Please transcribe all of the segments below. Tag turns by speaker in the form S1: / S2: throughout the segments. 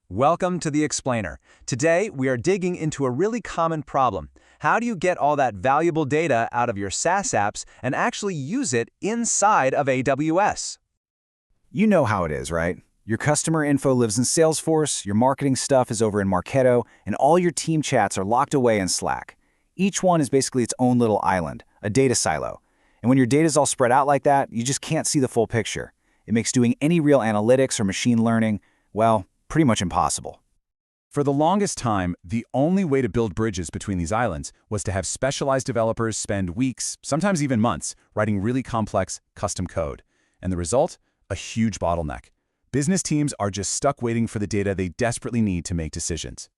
S1: Welcome to the Explainer. Today, we are digging into a really common problem. How do you get all that valuable data out of your SaaS apps and actually use it inside of AWS?
S2: You know how it is, right? Your customer info lives in Salesforce, your marketing stuff is over in Marketo, and all your team chats are locked away in Slack. Each one is basically its own little island, a data silo. And when your data is all spread out like that, you just can't see the full picture. It makes doing any real analytics or machine learning, well, pretty much impossible.
S3: For the longest time, the only way to build bridges between these islands was to have specialized developers spend weeks, sometimes even months, writing really complex custom code. And the result? A huge bottleneck. Business teams are just stuck waiting for the data they desperately need to make decisions.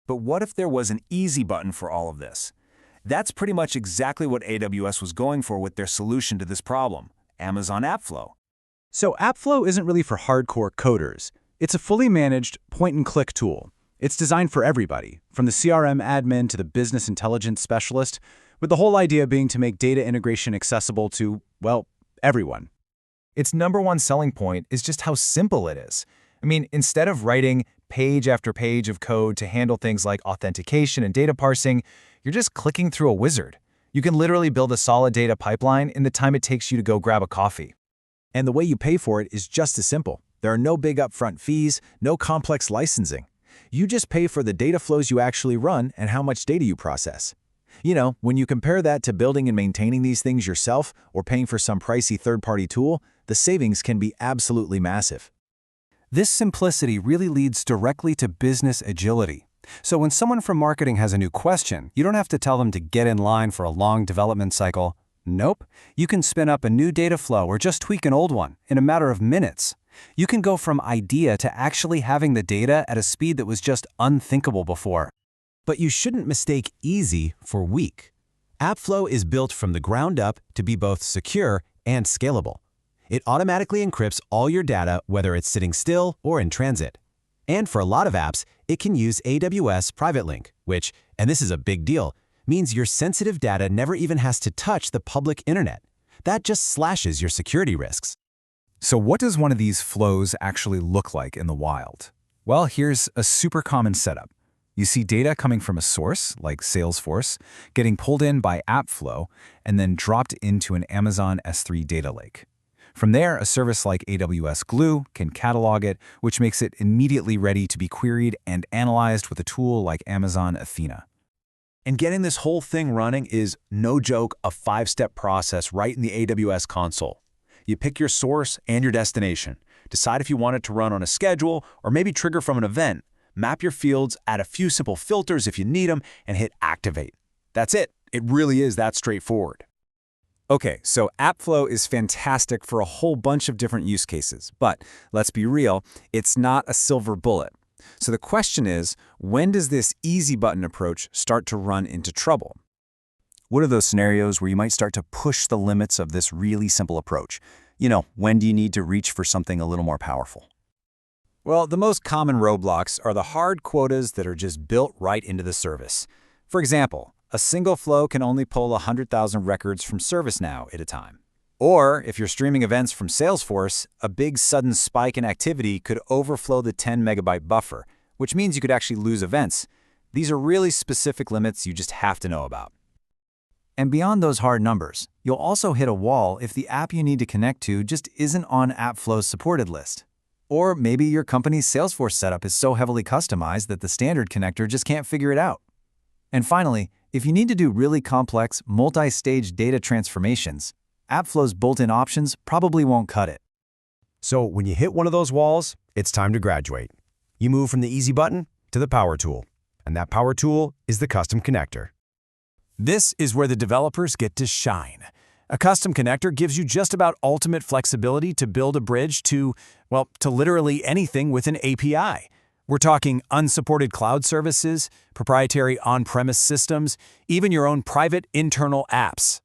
S2: But what if there was an easy button for all of this? That's pretty much exactly what AWS was going for with their solution to this problem, Amazon AppFlow.
S1: So AppFlow isn't really for hardcore coders. It's a fully managed point-and-click tool. It's designed for everybody, from the CRM admin to the business intelligence specialist, with the whole idea being to make data integration accessible to, well, everyone.
S4: Its number one selling point is just how simple it is. I mean, instead of writing page after page of code to handle things like authentication and data parsing, you're just clicking through a wizard. You can literally build a solid data pipeline in the time it takes you to go grab a coffee.
S5: And the way you pay for it is just as simple. There are no big upfront fees, no complex licensing. You just pay for the data flows you actually run and how much data you process. You know, when you compare that to building and maintaining these things yourself or paying for some pricey third-party tool, the savings can be absolutely massive.
S6: This simplicity really leads directly to business agility. So when someone from marketing has a new question, you don't have to tell them to get in line for a long development cycle. Nope, you can spin up a new data flow or just tweak an old one in a matter of minutes. You can go from idea to actually having the data at a speed that was just unthinkable before.
S5: But you shouldn't mistake easy for weak. AppFlow is built from the ground up to be both secure and scalable. It automatically encrypts all your data, whether it's sitting still or in transit. And for a lot of apps, it can use AWS Private Link, which, and this is a big deal, means your sensitive data never even has to touch the public internet. That just slashes your security risks.
S4: So what does one of these flows actually look like in the wild? Well, here's a super common setup. You see data coming from a source, like Salesforce, getting pulled in by AppFlow, and then dropped into an Amazon S3 data lake. From there, a service like AWS Glue can catalog it, which makes it immediately ready to be queried and analyzed with a tool like Amazon Athena.
S1: And getting this whole thing running is, no joke, a 5-step process right in the AWS console. You pick your source and your destination, decide if you want it to run on a schedule or maybe trigger from an event, map your fields, add a few simple filters if you need them, and hit Activate. That's it. It really is that straightforward.
S2: Okay, so AppFlow is fantastic for a whole bunch of different use cases, but let's be real, it's not a silver bullet. So the question is, when does this easy button approach start to run into trouble? What are those scenarios where you might start to push the limits of this really simple approach? You know, when do you need to reach for something a little more powerful?
S6: Well, the most common roadblocks are the hard quotas that are just built right into the service. For example, a single flow can only pull 100,000 records from ServiceNow at a time. Or, if you're streaming events from Salesforce, a big sudden spike in activity could overflow the 10 megabyte buffer, which means you could actually lose events. These are really specific limits you just have to know about. And beyond those hard numbers, you'll also hit a wall if the app you need to connect to just isn't on AppFlow's supported list. Or maybe your company's Salesforce setup is so heavily customized that the standard connector just can't figure it out. And finally, if you need to do really complex, multi-stage data transformations, AppFlow's bolt-in options probably won't cut it.
S5: So when you hit one of those walls, it's time to graduate. You move from the easy button to the power tool. And that power tool is the custom connector. This is where the developers get to shine. A custom connector gives you just about ultimate flexibility to build a bridge to, well, to literally anything with an API. We're talking unsupported cloud services, proprietary on-premise systems, even your own private internal apps.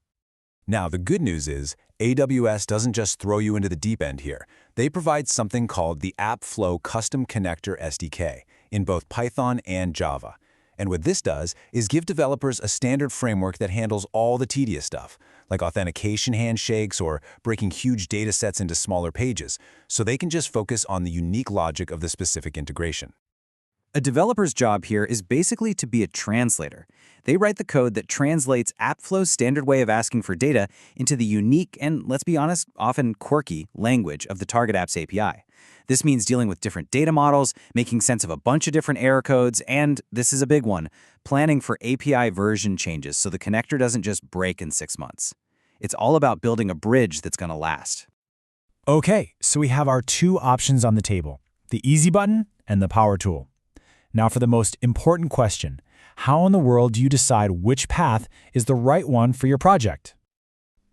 S5: Now, the good news is AWS doesn't just throw you into the deep end here. They provide something called the AppFlow Custom Connector SDK in both Python and Java. And what this does is give developers a standard framework that handles all the tedious stuff, like authentication handshakes or breaking huge data sets into smaller pages, so they can just focus on the unique logic of the specific integration.
S6: A developer's job here is basically to be a translator. They write the code that translates AppFlow's standard way of asking for data into the unique and, let's be honest, often quirky language of the target app's API. This means dealing with different data models, making sense of a bunch of different error codes, and, this is a big one, planning for API version changes so the connector doesn't just break in 6 months. It's all about building a bridge that's going to last.
S4: Okay, so we have our two options on the table, the easy button and the power tool. Now for the most important question, how in the world do you decide which path is the right one for your project?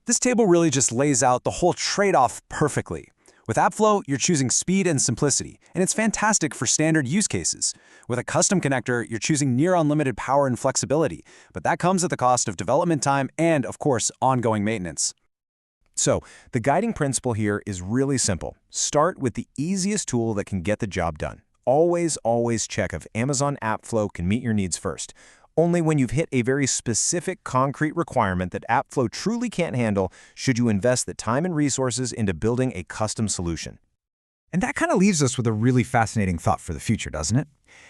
S2: This table really just lays out the whole trade-off perfectly. With AppFlow, you're choosing speed and simplicity, and it's fantastic for standard use cases. With a custom connector, you're choosing near unlimited power and flexibility, but that comes at the cost of development time and, of course, ongoing maintenance.
S5: So, the guiding principle here is really simple. Start with the easiest tool that can get the job done. Always check if Amazon AppFlow can meet your needs first. Only when you've hit a very specific, concrete requirement that AppFlow truly can't handle should you invest the time and resources into building a custom solution.
S4: And that kind of leaves us with a really fascinating thought for the future, doesn't it?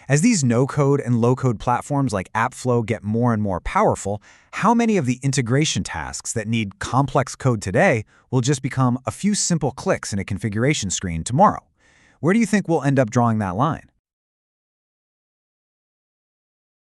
S4: As these no-code and low-code platforms like AppFlow get more and more powerful, how many of the integration tasks that need complex code today will just become a few simple clicks in a configuration screen tomorrow? Where do you think we'll end up drawing that line?